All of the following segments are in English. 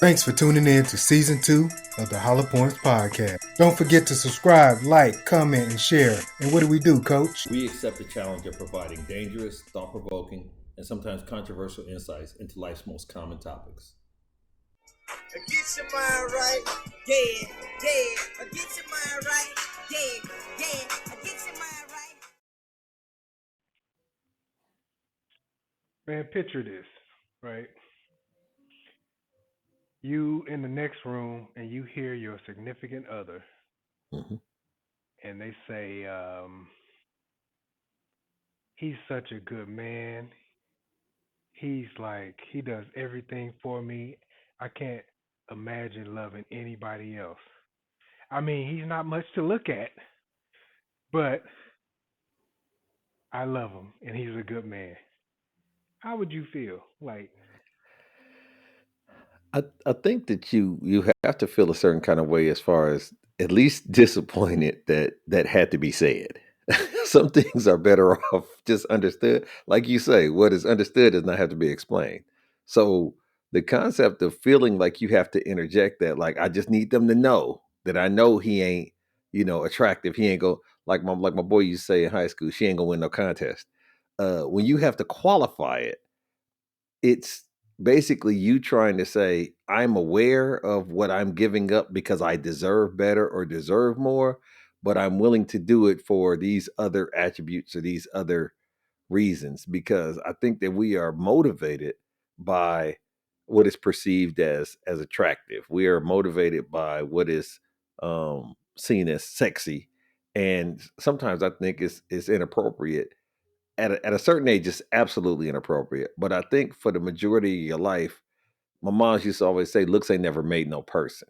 Thanks for tuning in to Season 2 of the Holla Points Podcast. Don't forget to subscribe, like, comment, and share. And what do we do, Coach? We accept the challenge of providing dangerous, thought provoking, and sometimes controversial insights into life's most common topics. Get your mind right, yeah, yeah. Get your mind right, yeah, yeah. Get your mind right. Man, picture this, right? You in the next room and you hear your significant other Mm-hmm. and they say, he's such a good man. He does everything for me. I can't imagine loving anybody else. I mean, he's not much to look at, but I love him and he's a good man. How would you feel? Like, I think that you have to feel a certain kind of way as far as at least disappointed that that had to be said. Some things are better off just understood. Like you say, what is understood does not have to be explained. So the concept of feeling like you have to interject that, like I just need them to know that I know he ain't, attractive. He ain't go like my boy used to say in high school, she ain't gonna win no contest. When you have to qualify it, it's basically you trying to say, I'm aware of what I'm giving up because I deserve better or deserve more, but I'm willing to do it for these other attributes or these other reasons because I think that we are motivated by what is perceived as attractive. We are motivated by what is seen as sexy, and sometimes I think it's inappropriate at a certain age. It's absolutely inappropriate. But I think for the majority of your life, my mom used to always say, "Looks ain't never made no person."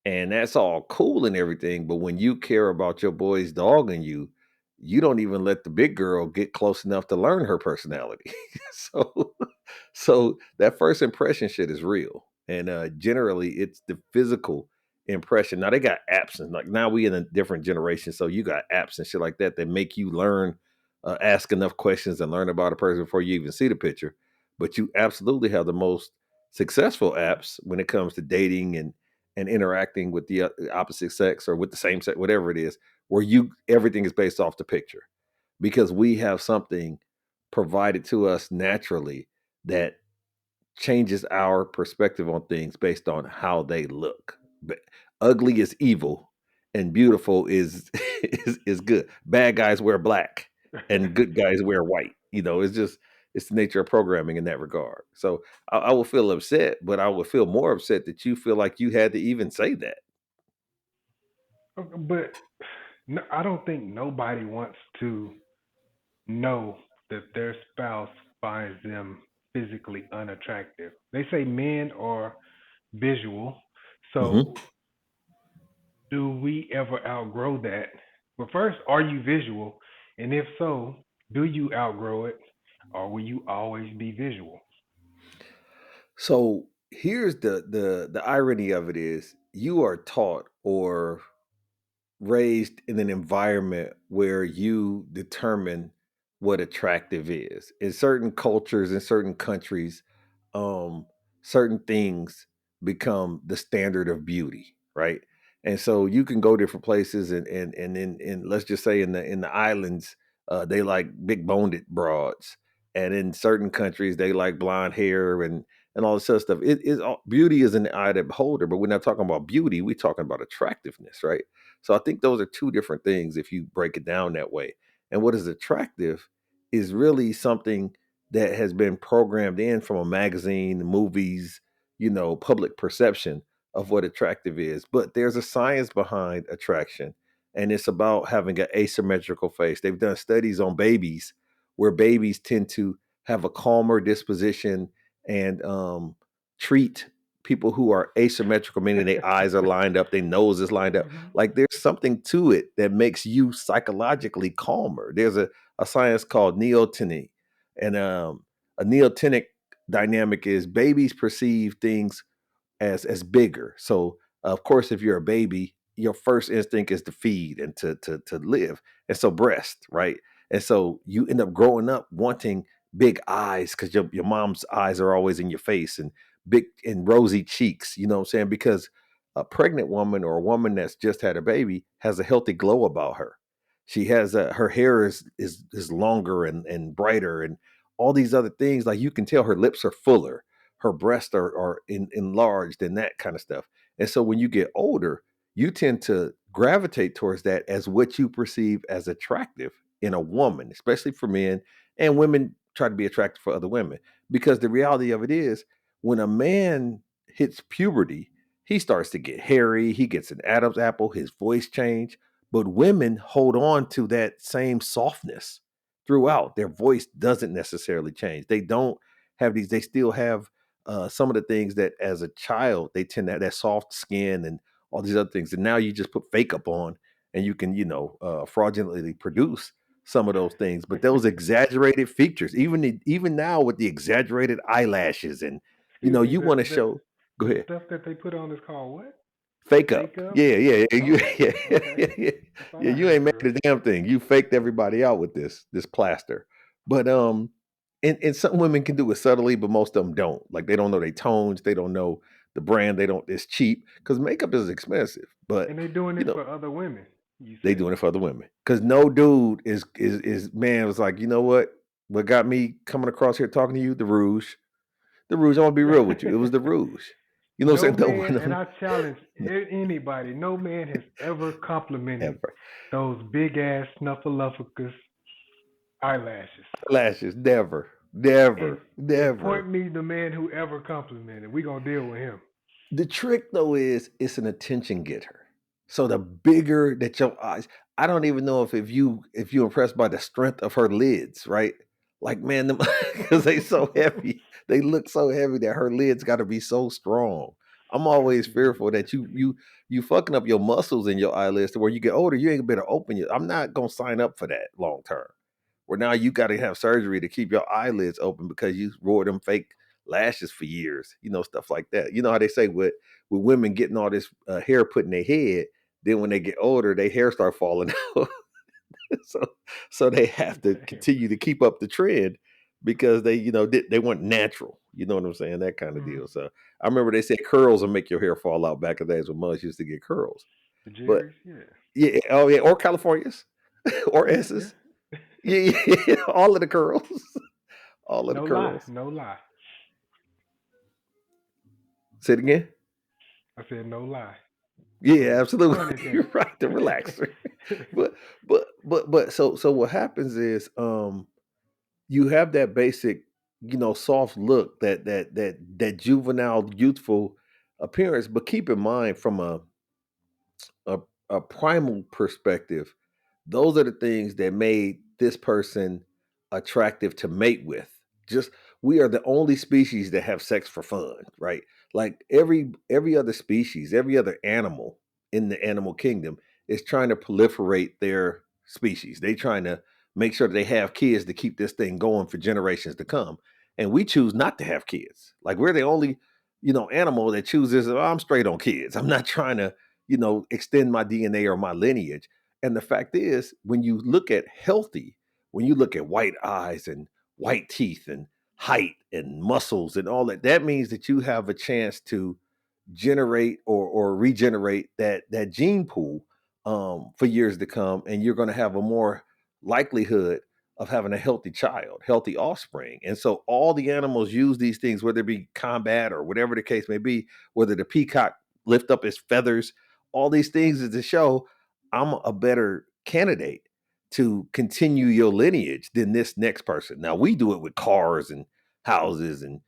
And that's all cool and everything, but when you care about your boy's dog and you don't even let the big girl get close enough to learn her personality. so so that first impression shit is real. And generally it's the physical impression. Now they got apps, and like now we in a different generation, so you got apps and shit like that that make you learn, ask enough questions and learn about a person before you even see the picture. But you absolutely have the most successful apps when it comes to dating and interacting with the opposite sex or with the same sex, whatever it is, where you everything is based off the picture because we have something provided to us naturally that changes our perspective on things based on how they look. But ugly is evil, and beautiful is is good. Bad guys wear black, and good guys wear white. It's the nature of programming in that regard. So I will feel upset, but I would feel more upset that you feel like you had to even say that. but no, I don't think nobody wants to know that their spouse finds them physically unattractive. They say men are visual. Hmm. So, do we ever outgrow that? But first, are you visual? And if so, do you outgrow it? Or will you always be visual? So here's the irony of it is you are taught or raised in an environment where you determine what attractive is. In certain cultures, in certain countries, um, certain things become the standard of beauty, right? And so you can go different places, and let's just say in the islands, they like big boned broads, and in certain countries they like blonde hair and all this other stuff. Beauty is in the eye of the beholder, but we're not talking about beauty. We're talking about attractiveness, right? So I think those are two different things if you break it down that way. And what is attractive is really something that has been programmed in from a magazine, movies, public perception of what attractive is. But there's a science behind attraction, and it's about having an asymmetrical face. They've done studies on babies where babies tend to have a calmer disposition and treat people who are asymmetrical, meaning their eyes are lined up, their nose is lined up. Hmm. Like there's something to it that makes you psychologically calmer. There's a science called neoteny. And a neotenic dynamic is babies perceive things as bigger. So of course, if you're a baby, your first instinct is to feed and to live. And so breast, right? And so you end up growing up wanting big eyes because your mom's eyes are always in your face and big and rosy cheeks. You know what I'm saying? Because a pregnant woman or a woman that's just had a baby has a healthy glow about her. She has her hair is longer and brighter and all these other things. Like you can tell her lips are fuller, her breasts are enlarged and that kind of stuff. And so when you get older, you tend to gravitate towards that as what you perceive as attractive in a woman, especially for men, and women try to be attractive for other women. Because the reality of it is, when a man hits puberty, he starts to get hairy, he gets an Adam's apple, his voice change. But women hold on to that same softness throughout. Their voice doesn't necessarily change. They don't have these, they still have some of the things that as a child they tend to have that soft skin and all these other things. And now you just put fake up on and you can, fraudulently produce some of those things. But those exaggerated features, even now with the exaggerated eyelashes and, Excuse me, you want to show, go the ahead. stuff that they put on is called what? Fake Fake up. up? Yeah, yeah, yeah. You, Oh, yeah, okay. yeah, yeah. I thought Yeah, I you ain't heard made you a right. damn thing. You faked everybody out with this plaster. But and some women can do it subtly, but most of them don't. Like they don't know their tones, they don't know the brand, they don't it's cheap because makeup is expensive. But And they doing you it know, for other women, you they say. doing it for other women. Cause no dude is man was like, you know what? What got me coming across here talking to you? The rouge. The rouge, I'm gonna be real with you. It was the rouge. You know what No I'm saying? No man, one of and them I challenge anybody, no man has ever complimented ever. those big ass snuffleupagus eyelashes. Lashes, never, And never, and point never. me the man who ever complimented. We gonna deal with him. The trick though is it's an attention getter. So the bigger that your eyes, I don't even know if you impressed by the strength of her lids, right? Like man, them because they so heavy, they look so heavy that her lids got to be so strong. I'm always fearful that you fucking up your muscles in your eyelids to where you get older, you ain't gonna be able to open your. I'm not gonna sign up for that long term. Where now you got to have surgery to keep your eyelids open because you wore them fake lashes for years, stuff like that. You know how they say with women getting all this hair put in their head, then when they get older, their hair start falling out. so so they have to Damn. continue to keep up the trend because they want natural. You know what I'm saying? That kind of Hmm. deal. So I remember they said curls will make your hair fall out back in the days when mothers used to get curls. The But Jerry's, yeah. yeah, oh yeah, or California's or Yeah, yeah. S's. Yeah, yeah, all of the curls. All of the No lie, curls. no lie. Say it again. I said no lie. Yeah, Pun absolutely. pun You're intended. right. The relaxer. But so what happens is you have that basic, soft look, that juvenile, youthful appearance. But keep in mind from a, a primal perspective, those are the things that made this person attractive to mate with. Just we are the only species that have sex for fun, right? Like every other species, every other animal in the animal kingdom is trying to proliferate their species. They trying to make sure that they have kids to keep this thing going for generations to come. And we choose not to have kids. Like we're the only, animal that chooses, "Oh, I'm straight on kids. I'm not trying to, extend my DNA or my lineage." And the fact is, when you look at healthy, when you look at white eyes and white teeth and height and muscles and all that, that means that you have a chance to generate or regenerate that gene pool for years to come, and you're going to have a more likelihood of having a healthy child, healthy offspring. And so all the animals use these things, whether it be combat or whatever the case may be, whether the peacock lift up his feathers, all these things is to show I'm a better candidate to continue your lineage than this next person. Now we do it with cars and houses and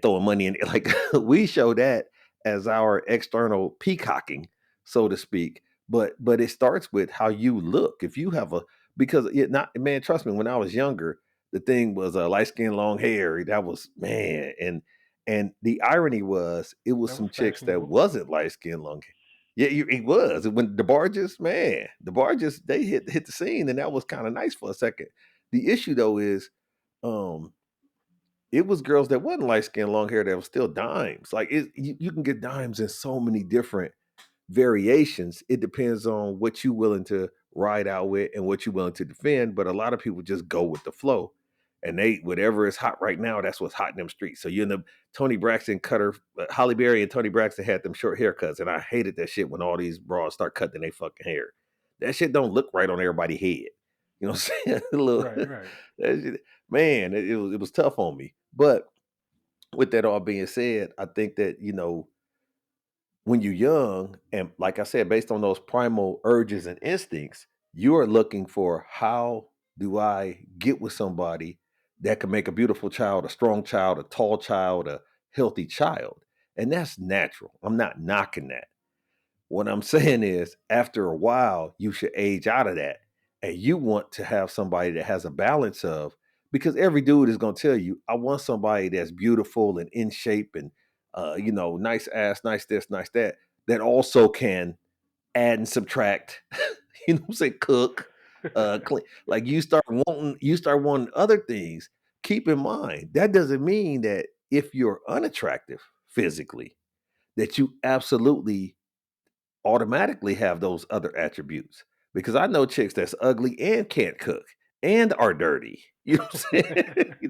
throwing money in it. Like we show that as our external peacocking, so to speak. But it starts with how you look. If you have a because it not man, trust me, when I was younger, the thing was light skin, long hair. That was man. And the irony was it was That was some chicks that fashionable. wasn't light skin, long hair. Yeah, it was. When the barges, man, the barges, they hit the scene, and that was kind of nice for a second. The issue though is um it was girls that wasn't light skinned, long hair that was still dimes. Like you can get dimes in so many different variations. It depends on what you willing to ride out with and what you willing to defend. But a lot of people just go with the flow. and they whatever is hot right now, that's what's hot in them streets. So you end up Tony Braxton cut her, Holly Berry and Tony Braxton had them short haircuts, and I hated that shit when all these broads start cutting their fucking hair. That shit don't look right on everybody's head. You know what I'm saying? Right. That shit, man, it was tough on me. But with that all being said, I think that when you're young, and like I said, based on those primal urges and instincts, you are looking for how do I get with somebody that can make a beautiful child, a strong child, a tall child, a healthy child. And that's natural. I'm not knocking that. What I'm saying is, after a while, you should age out of that. And you want to have somebody that has a balance of, because every dude is going to tell you, I want somebody that's beautiful and in shape and, nice ass, nice this, nice that, that also can add and subtract, what I'm saying, cook, clean. Like you start wanting other things. Keep in mind, that doesn't mean that if you're unattractive physically, that you absolutely automatically have those other attributes. Because I know chicks that's ugly and can't cook and are dirty. You know what I'm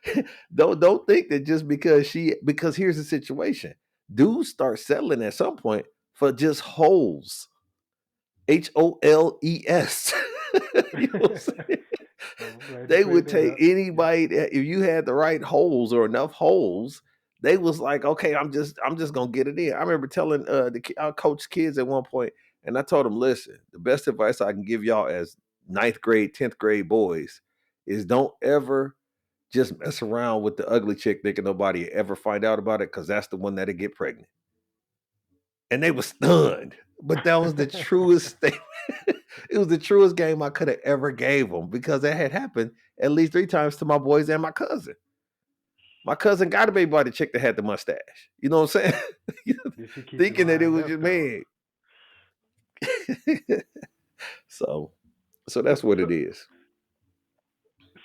saying? Don't think that just because here's the situation. Dudes start settling at some point for just holes. HOLES. You know what I'm saying? I'm glad you They cleared would that take up. anybody if you had the right holes or enough holes. They was like, okay, I'm just gonna get it in. I remember telling I coached kids at one point, and I told them, listen, the best advice I can give y'all as ninth grade, 10th grade boys is don't ever just mess around with the ugly chick thinking nobody ever find out about it, because that's the one that'll get pregnant. And they were stunned. But that was the truest thing. It was the truest game I could have ever gave them, because that had happened at least 3 times to my boys and my cousin. My cousin got a baby by the chick that had the mustache. You know what I'm saying? Did she keep you Thinking that it lined was up just though? man. So that's what So, it is.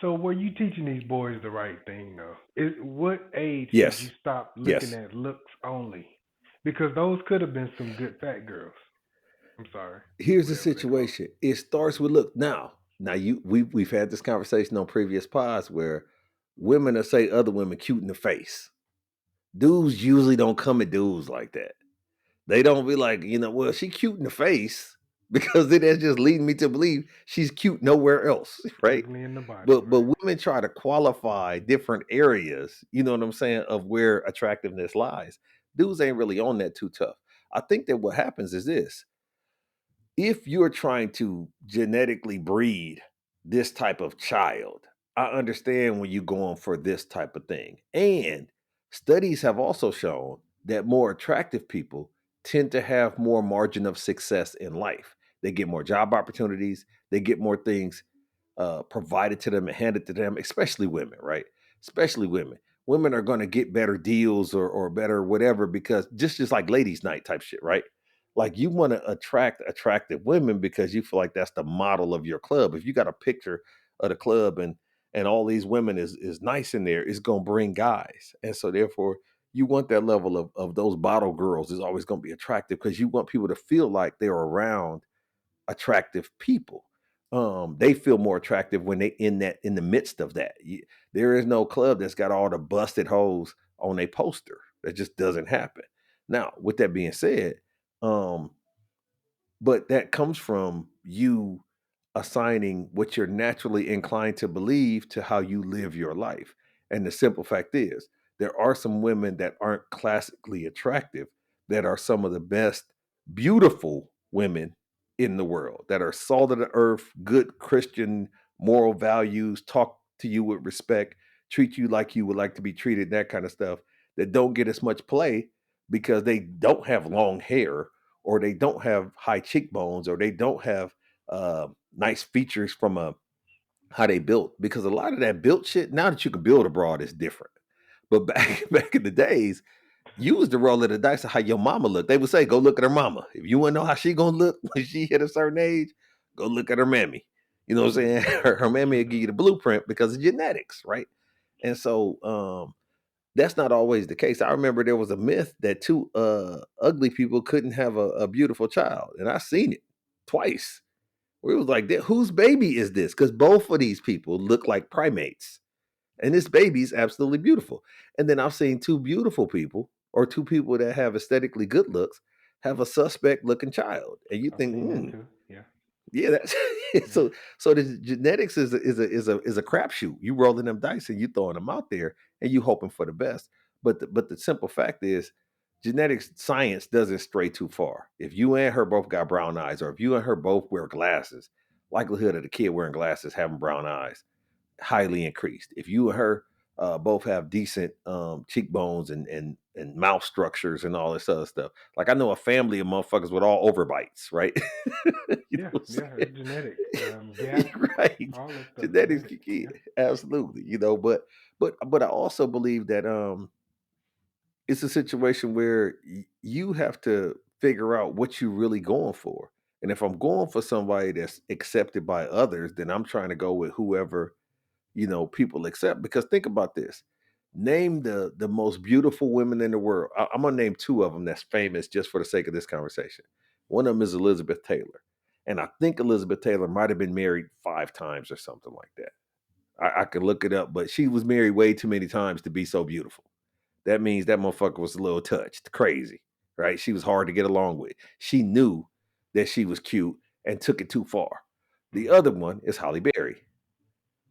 so were you teaching these boys the right thing though? What age did you Yes. stop looking Yes. at looks only? Because those could have been some good fat girls. I'm sorry, Here's the whatever they call situation. It starts with look. Now we've had this conversation on previous pods where women will say other women cute in the face. Dudes usually don't come at dudes like that. They don't be like, well, she cute in the face, because then that's just leading me to believe she's cute nowhere else, them. right? Ugly in the body, But right? women try to qualify different areas, you know what I'm saying, of where attractiveness lies. Dudes ain't really on that too tough. I think that what happens is this: if you're trying to genetically breed this type of child, I understand when you're going for this type of thing. And studies have also shown that more attractive people tend to have more margin of success in life. They get more job opportunities, they get more things provided to them and handed to them, especially women, right? Especially women. Women are going to get better deals or better whatever, because just like ladies' night type shit, right? Like you want to attract attractive women because you feel like that's the model of your club. If you got a picture of the club and all these women is nice in there, it's gonna bring guys. And so therefore you want that level of those bottle girls is always gonna be attractive, because you want people to feel like they're around attractive people. They feel more attractive when they in the midst of that. There is no club that's got all the busted hoes on a poster. That just doesn't happen. Now, with that being said, um, but that comes from you assigning what you're naturally inclined to believe to how you live your life. And the simple fact is, there are some women that aren't classically attractive that are some of the best beautiful women in the world, that are salt of the earth, good Christian moral values, talk to you with respect, treat you like you would like to be treated, that kind of stuff, that don't get as much play because they don't have long hair, or they don't have high cheekbones, or they don't have nice features from how they built. Because a lot of that built shit, now that you can build abroad, is different. But back in the days, you was the roll of the dice of how your mama looked. They would say, go look at her mama. If you want to know how she gonna look when she hit a certain age, go look at her mammy. You know what I'm saying? Her mammy will give you the blueprint because of genetics, right? And so that's not always the case. I remember there was a myth that two ugly people couldn't have a beautiful child, and I seen it twice. Where it was like, whose baby is this? Because both of these people look like primates. And this baby's absolutely beautiful. And then I've seen two beautiful people or two people that have aesthetically good looks have a suspect looking child. And you I've think, seen that too. Yeah. yeah, that's Yeah. so the genetics is a crapshoot. You rolling them dice and you throwing them out there and you hoping for the best. But the simple fact is genetics science doesn't stray too far. If you and her both got brown eyes, or if you and her both wear glasses, likelihood of the kid wearing glasses having brown eyes highly increased. If you and her both have decent cheekbones and mouth structures and all this other stuff, like I know a family of motherfuckers with all overbites, right? You know Yeah. what I'm Yeah. saying? It's genetics. Gap. Right. All that stuff. Genetics Genetics. key, Yeah. absolutely. But I also believe that it's a situation where you have to figure out what you're really going for. And if I'm going for somebody that's accepted by others, then I'm trying to go with whoever people accept. Because think about this. Name the most beautiful women in the world. I'm gonna name two of them that's famous just for the sake of this conversation. One of them is Elizabeth Taylor. And I think Elizabeth Taylor might have been married 5 times or something like that. I can look it up, but she was married way too many times to be so beautiful. That means that motherfucker was a little touched, crazy, right? She was hard to get along with. She knew that she was cute and took it too far. The other one is Holly Berry.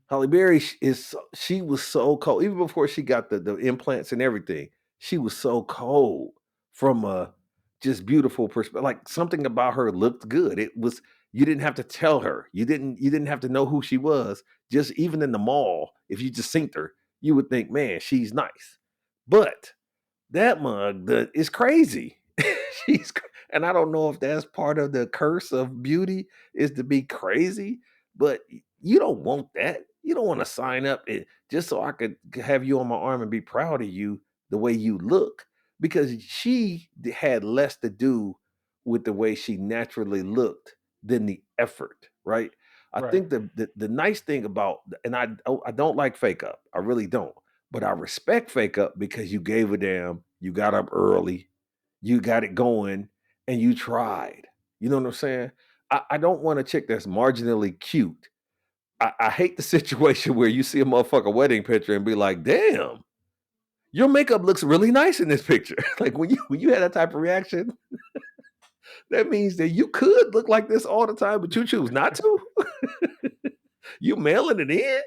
Holly Berry she was so cold even before she got the implants and everything. She was so cold from a just beautiful perspective. Like something about her looked good. It was you didn't have to tell her. You didn't have to know who she was. Just even in the mall, if you just synced her, you would think, man, she's nice. But that mug is crazy. And I don't know if that's part of the curse of beauty is to be crazy, but you don't want that. You don't want to sign up just so I could have you on my arm and be proud of you the way you look, because she had less to do with the way she naturally looked than the effort, right? I Right. think the nice thing about, and I don't like fake up. I really don't. But I respect fake up because you gave a damn, you got up early, you got it going, and you tried. You know what I'm saying? I don't want a chick that's marginally cute. I hate the situation where you see a motherfucker wedding picture and be like, damn, your makeup looks really nice in this picture. Like when you had that type of reaction, that means that you could look like this all the time, but you choose not to. You mailing it in?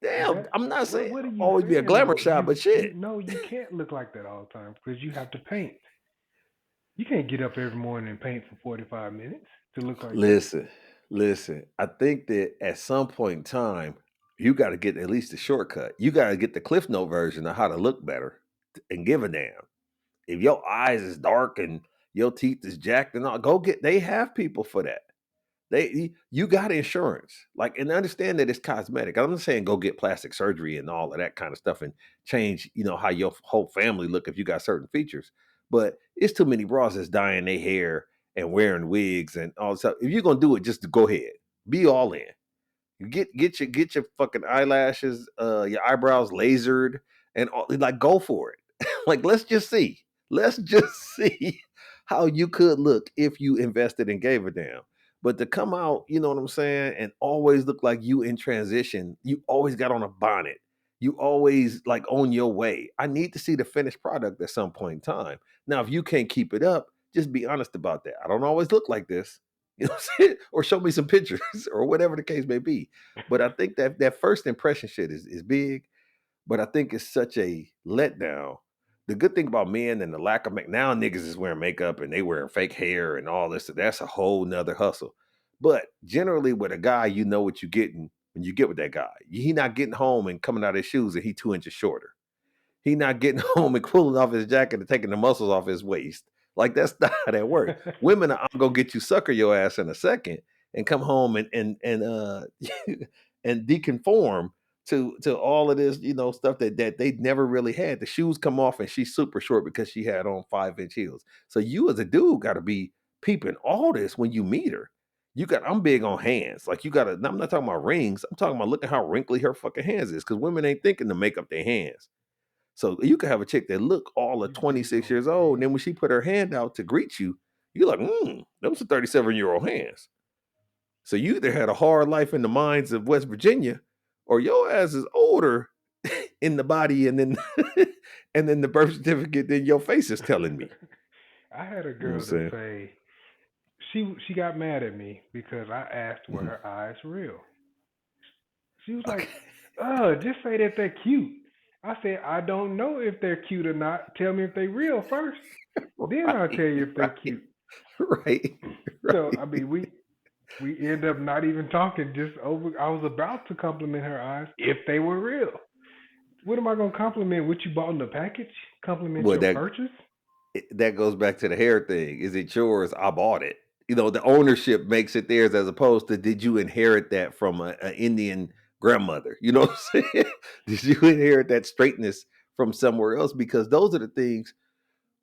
Damn, That I'm not saying what are you always be a saying glamour though? shot, but You shit. know you can't look like that all the time because you have to paint. You can't get up every morning and paint for 45 minutes to look like that. Listen, listen. I think that at some point in time, you got to get at least a shortcut. You got to get the Cliff Note version of how to look better and give a damn. If your eyes is dark and your teeth is jacked and all, go get. They have people for that. You got insurance, like, and understand that it's cosmetic. I'm not saying go get plastic surgery and all of that kind of stuff and change, how your whole family look if you got certain features. But it's too many bras that's dyeing their hair and wearing wigs and all this stuff. If you're gonna do it, just go ahead, be all in. Get your fucking eyelashes, your eyebrows lasered, and all, like go for it. Like let's just see. Let's just see how you could look if you invested and gave a damn. But to come out, you know what I'm saying, and always look like you in transition, you always got on a bonnet. You always like on your way. I need to see the finished product at some point in time. Now, if you can't keep it up, just be honest about that. I don't always look like this. You know what I'm saying? Or show me some pictures or whatever the case may be. But I think that first impression shit is big, but I think it's such a letdown. The good thing about men and the lack of now niggas is wearing makeup and they wearing fake hair and all this. That's a whole nother hustle. But generally, with a guy, you know what you're getting when you get with that guy. He not getting home and coming out of his shoes and he 2 inches shorter. He not getting home and pulling off his jacket and taking the muscles off his waist. Like that's not how that works. Women, I'm gonna get you sucker your ass in a second and come home and and deconform to all of this, stuff that they never really had. The shoes come off and she's super short because she had on 5 inch heels. So you as a dude got to be peeping all this when you meet her. I'm big on hands. Like you gotta, I'm not talking about rings. I'm talking about look at how wrinkly her fucking hands is because women ain't thinking to make up their hands. So you could have a chick that look all of You big 26 on years old, and hands. then when she put her hand out to greet you, you're like, those are 37-year-old hands. So you either had a hard life in the mines of West Virginia, or your ass is older in the body, and then and then the birth certificate, then your face is telling me. I had a You know what I'm girl to saying? say she got mad at me because I asked were Mhm. her eyes real. She was Okay. like, just say that they're cute." I said, "I don't know if they're cute or not. Tell me if they're real first. Then I'll tell Right, you if they're right, cute." right, So I right. mean, we end up not even talking. Just over, I was about to compliment her eyes if they were real. What am I gonna compliment? What you bought in the package? Compliment Well, your purchase? that goes back to the hair thing. Is it yours? I bought it. You know, the ownership makes it theirs, as opposed to, did you inherit that from an Indian grandmother? You know what I'm saying? Did you inherit that straightness from somewhere else? Because those are the things,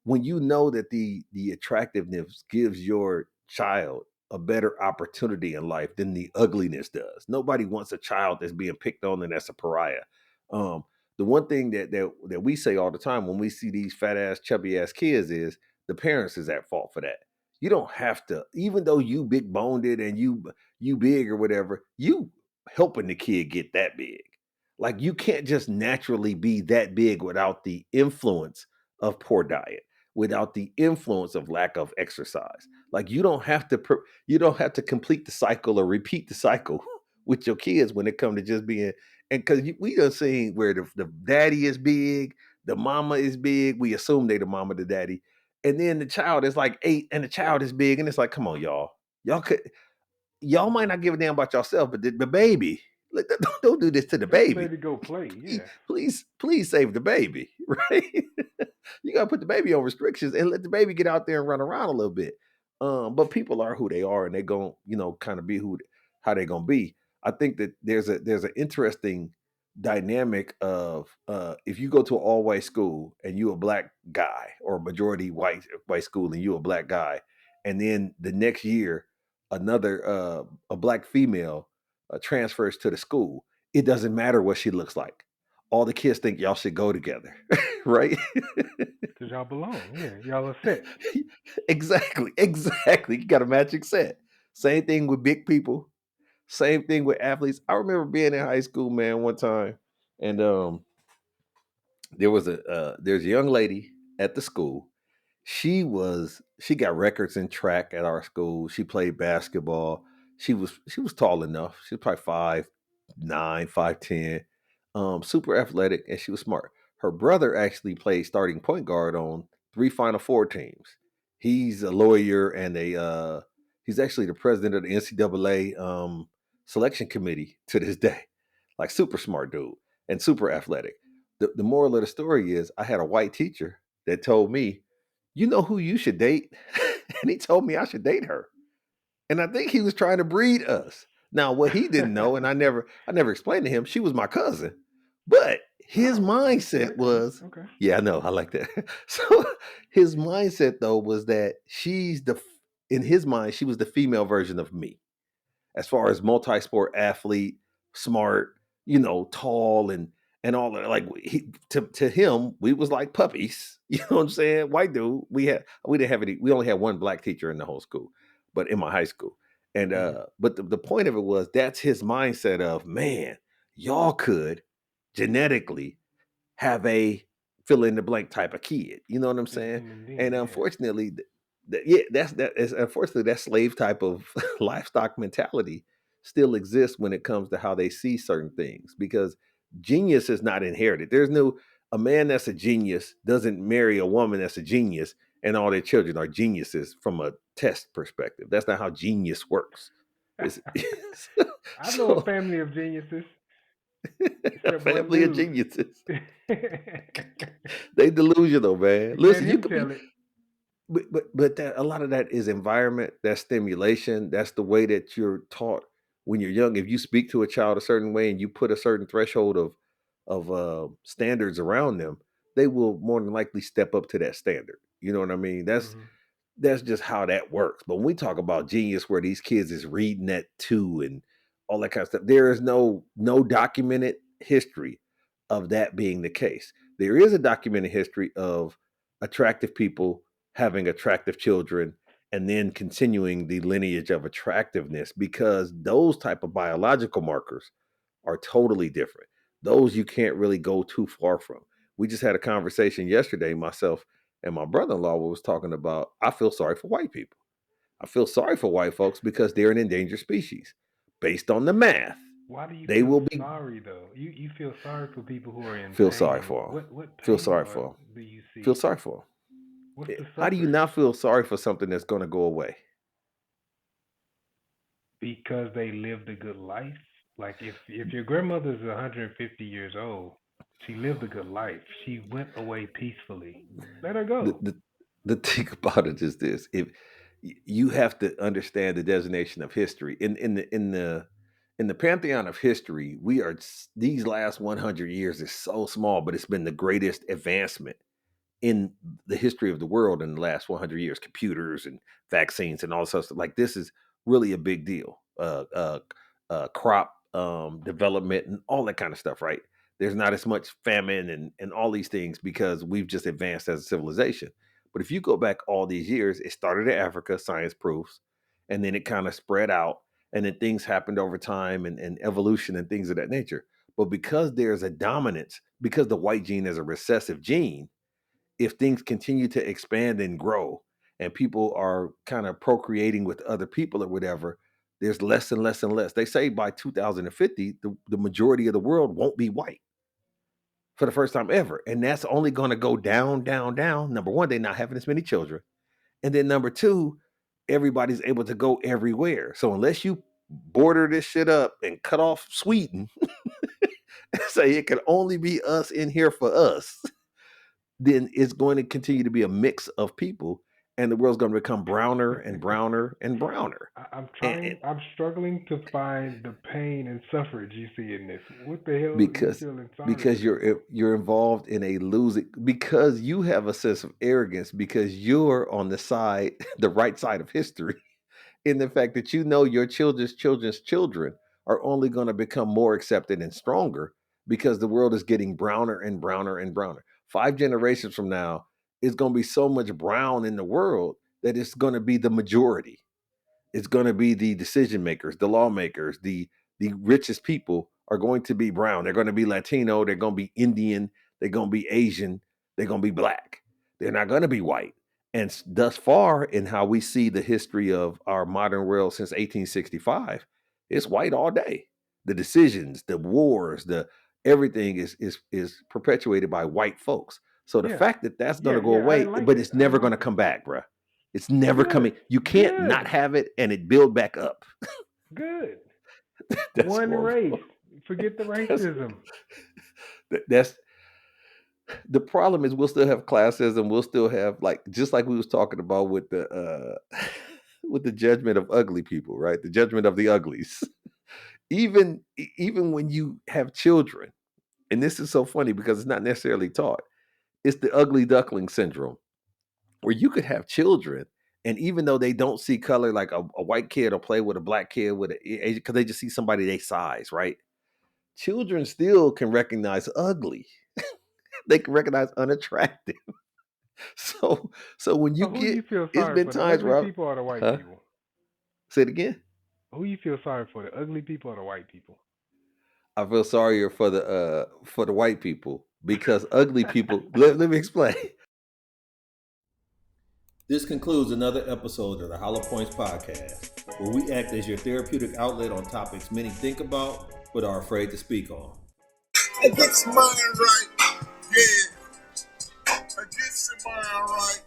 when you know that the attractiveness gives your child a better opportunity in life than the ugliness does. Nobody wants a child that's being picked on and that's a pariah. Um, the one thing that we say all the time when we see these fat ass, chubby ass kids is the parents is at fault for that. You don't have to, even though you big boned it and you big or whatever, you helping the kid get that big. Like, you can't just naturally be that big without the influence of poor diet, without the influence of lack of exercise. Like, you don't have to complete the cycle or repeat the cycle with your kids when it comes to just being. And because we done seen where the daddy is big, the mama is big. We assume they the mama, the daddy, and then the child is like 8, and the child is big, and it's like, come on, y'all might not give a damn about yourself, but the baby, like, don't do this to the Let the baby. baby go play. Yeah. Please save the baby, right? You gotta put the baby on restrictions and let the baby get out there and run around a little bit. But people are who they are, and they gon' kind of be how they gonna be. I think that there's an interesting dynamic of, if you go to an all white school and you a black guy, or a majority white school and you a black guy, and then the next year another a black female transfers to the school. It doesn't matter what she looks like. All the kids think y'all should go together, right? Because y'all belong. Yeah. Y'all are set. Exactly, exactly. You got a magic set. Same thing with big people. Same thing with athletes. I remember being in high school, man, one time, and there's a young lady at the school. She got records in track at our school. She played basketball. She was tall enough. She was probably 5'9", 5'10", super athletic, and she was smart. Her brother actually played starting point guard on 3 Final Four teams. He's a lawyer, and he's actually the president of the NCAA selection committee to this day. Like, super smart dude and super athletic. The moral of the story is, I had a white teacher that told me, you know who you should date? And he told me I should date her. And I think he was trying to breed us. Now, what he didn't know, and I never explained to him, she was my cousin. But his Oh, mindset very cool. was, Okay. yeah, I know, I like that. So his mindset though was that in his mind, she was the female version of me, as far as multi-sport athlete, smart, tall, and all that. Like, to him, we was like puppies. You know what I'm saying? White dude. We didn't have any. We only had one black teacher in the whole school, but in my high school. And Hmm. but the point of it was, that's his mindset of, man, y'all could genetically have a fill in the blank type of kid. You know what I'm saying? And then, And yeah. unfortunately, yeah, that is unfortunately, that slave type of livestock mentality still exists when it comes to how they see certain things, because genius is not inherited. There's no A man that's a genius doesn't marry a woman that's a genius and all their children are geniuses from a test perspective. That's not how genius works. It's, I know a so family of geniuses, a except one family of dude. geniuses. They delusional, man. Let Listen, you him could be, tell it. but a lot of that is environment, that's stimulation, that's the way that you're taught when you're young. If you speak to a child a certain way and you put a certain threshold of standards around them, they will more than likely step up to that standard. You know what I mean? Hmm. That's just how that works. But when we talk about genius, where these kids is reading that too and all that kind of stuff, there is no documented history of that being the case. There is a documented history of attractive people having attractive children and then continuing the lineage of attractiveness, because those type of biological markers are totally different. Those you can't really go too far from. We just had a conversation yesterday, myself and my brother-in-law was talking about, I feel sorry for white people. I feel sorry for white folks because they're an endangered species. Based on the math, Why do you they feel will be sorry though? You feel sorry for people who are in feel sorry pain. for them. What Feel pain sorry for them. do you Feel see? sorry for What's them. the How do you suffering? not feel sorry for something that's going to go away? Because they lived a good life. Like if your grandmother's 150 years old, she lived a good life. She went away peacefully. Let her The, go. the, the thing about it is this: if you have to understand the designation of history in the pantheon of history, these last 100 years is so small, but it's been the greatest advancement in the history of the world in the last 100 years. Computers and vaccines and all this stuff. Like, this is really a big deal. Crop development and all that kind of stuff, right? There's not as much famine and all these things because we've just advanced as a civilization. But if you go back all these years, it started in Africa, science proves, and then it kind of spread out, and then things happened over time and evolution and things of that nature. But because there's a dominance, because the white gene is a recessive gene, if things continue to expand and grow and people are kind of procreating with other people or whatever, there's less and less and less. They say by 2050, the majority of the world won't be white for the first time ever. And that's only going to go down, down, down. Number one, they're not having as many children. And then number two, everybody's able to go everywhere. So unless you border this shit up and cut off Sweden and say it can only be us in here for us, then it's going to continue to be a mix of people, and the world's going to become browner and browner and browner. And I'm struggling to find the pain and suffrage you see in this. What the hell are you because feeling sorry because for them for? you're involved in a losing, because you have a sense of arrogance, because you're on the side, the right side of history, in the fact that you know your children's children are only going to become more accepted and stronger because the world is getting browner and browner and browner. 5 generations from now, it's going to be so much brown in the world that it's going to be the majority. It's going to be the decision makers, the lawmakers, the richest people are going to be brown. They're going to be Latino. They're going to be Indian. They're going to be Asian. They're going to be black. They're not going to be white. And thus far, in how we see the history of our modern world since 1865, it's white all day. The decisions, the wars, the everything is perpetuated by white folks. So the Yeah, fact that that's going yeah, to go yeah. I away, didn't like but it. it's I never didn't going to like it. come back, bruh. It's never Good, coming. You can't not good, have it and it build back up. good. That's One race. horrible. Forget the That's racism. that's the problem is we'll still have classism. We'll still have, like, just like we was talking about with the with the judgment of ugly people, right? The judgment of the uglies. Even when you have children, and this is so funny because it's not necessarily taught. It's the ugly duckling syndrome, where you could have children, and even though they don't see color, like a white kid will play with a black kid with because they just see somebody they size, right? Children still can recognize ugly. They can recognize unattractive. So so when you So who get, you feel it's sorry been for, the times ugly where people or the white huh? people? Say it again. Who you feel sorry for, the ugly people or the white people? I feel sorrier for the white people, because ugly people, let me explain. This concludes another episode of the Hollow Points Podcast, where we act as your therapeutic outlet on topics many think about but are afraid to speak on. I get your mind right, yeah. I get your mind right,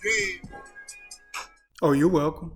yeah. Oh, you're welcome.